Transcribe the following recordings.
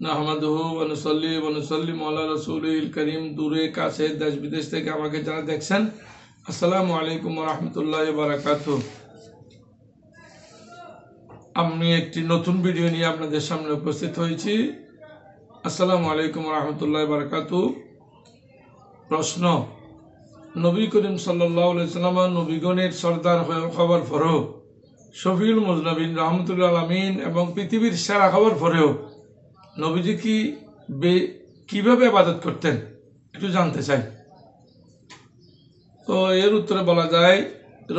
নাহমাদুহু ওয়া নুসাল্লি ওয়া নুসাল্লিমু আলা রাসূলিল কারীম। দূরে কাছে দেশ বিদেশ থেকে আমাকে যারা দেখছেন, আসসালামু আলাইকুম ওয়া রাহমাতুল্লাহি ওয়া বারাকাতুহু। আমি একটি নতুন ভিডিও নিয়ে আপনাদের সামনে উপস্থিত হয়েছি। আসসালামু আলাইকুম ওয়া রাহমাতুল্লাহি ওয়া বারাকাতুহু। প্রশ্ন: নবী করিম সাল্লাল্লাহু আলাইহি ওয়াসাল্লাম নবীগণের সর্দার হওয়ার পরেও, শফিউল মুজনবিন রাহমাতুল আলামিন এবং পৃথিবীর সেরা হওয়ার পরেও নবীজি কিভাবে ইবাদত করতেন একটু জানতে চাই। তো এর উত্তরে বলা যায়,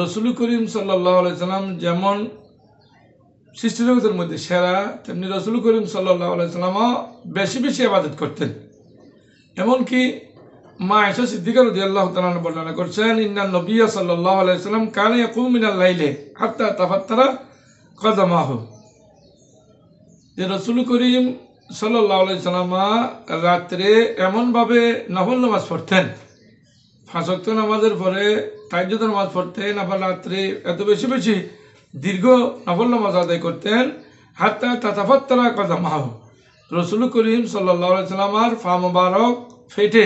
রাসূল করিম সাল্লাল্লাহু আলাইহি ওয়াসাল্লাম যেমন সৃষ্টি জগতের মধ্যে সেরা, তেমনি রাসূল করিম সাল্লাল্লাহু আলাইহি ওয়াসাল্লামও বেশি বেশি ইবাদত করতেন। এমনকি মা আয়েশা সিদ্দিকা রাদিয়াল্লাহু তাআলা বর্ণনা করছেন, ইন্নান নবিয়্যা সাল্লাল্লাহু আলাইহি ওয়াসাল্লাম কানা ইয়াকুমু মিনাল লাইলি হাত্তা তাফাত্তারা কদমাহু। যে রাসূল করিম সাল্লাল্লাহু আলাইহি ওয়াসাল্লাম রাত্রে এমনভাবে নফল নামাজ পড়তেন, 5 ওয়াক্ত নামাজের পরে তাহাজ্জুদ নামাজ পড়তেন, আবার রাত্রে এত বেশি বেশি দীর্ঘ নফল নামাজ আদায় করতেন, হাত্তা তাতাফাত্তারা কদমাহু। রাসূল করিম সাল্লাল্লাহু আলাইহি ওয়াসাল্লামের পা মোবারক ফেটে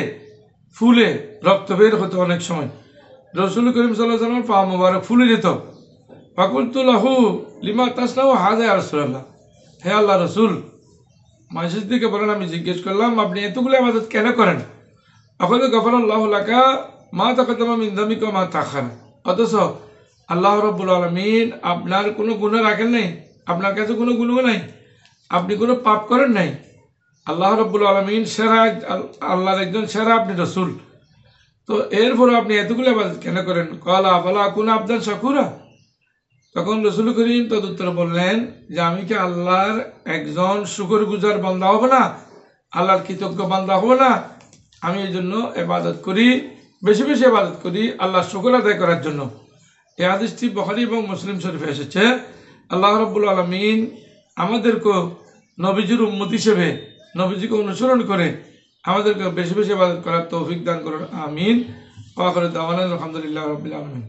ফুলে রক্ত বের হতো। অনেক সময় রাসূল করিম সাল্লাল্লাহু আলাইহি ওয়াসাল্লামের পা মোবারক ফুলে যেত। ফাকুলতু লাহু লিমা তাসনাউ হাযা ইয়া রাসূলুল্লাহ। হে আল্লাহ রসুল, মা আয়েশা সিদ্দিকা বলেন, আমি জিজ্ঞেস করলাম, আপনি এতগুলো ইবাদত কেন করেন? আকাদ গফারাল্লাহু লাকা মা তাকাদ্দামা মিন যামবিকা ওয়া মা তাআখারা। অথচ আল্লাহ রাব্বুল আলামিন আপনার কোনো গুনাহ রাখেন নাই, আপনার কাছে কোনো গুনাহ নাই, আপনি কোনো পাপ করেন নাই। আল্লাহ রাব্বুল আলামিন সেরা, আল্লাহর একজন সেরা আপনি রসুল। তো এরপরে আপনি এতগুলো ইবাদত কেন করেন? ক্বালা আফালা আকুনা আবদান শাকুরা। তখন রাসূল করিম তদুত্তরে বললেন যে, আমি কি আল্লাহর একজন শুকরগুজার বান্দা হব না? আল্লাহর কৃতজ্ঞ বান্দা হব না? আমি এই জন্য ইবাদত করি, বেশি বেশি ইবাদত করি আল্লাহর শুকর আদায় করার জন্য। এই হাদিসটি বুখারী এবং মুসলিম শরীফে এসেছে। আল্লাহ রাব্বুল আলামিন আমাদেরকে নবীজির উম্মত হিসেবে, নবীজিকে অনুসরণ করে আমাদেরকে বেশি বেশি ইবাদত করার তৌফিক দান করুন। আমিন। ওয়া আখিরু দাওয়ানা আলহামদুলিল্লাহি রাব্বিল আলামিন।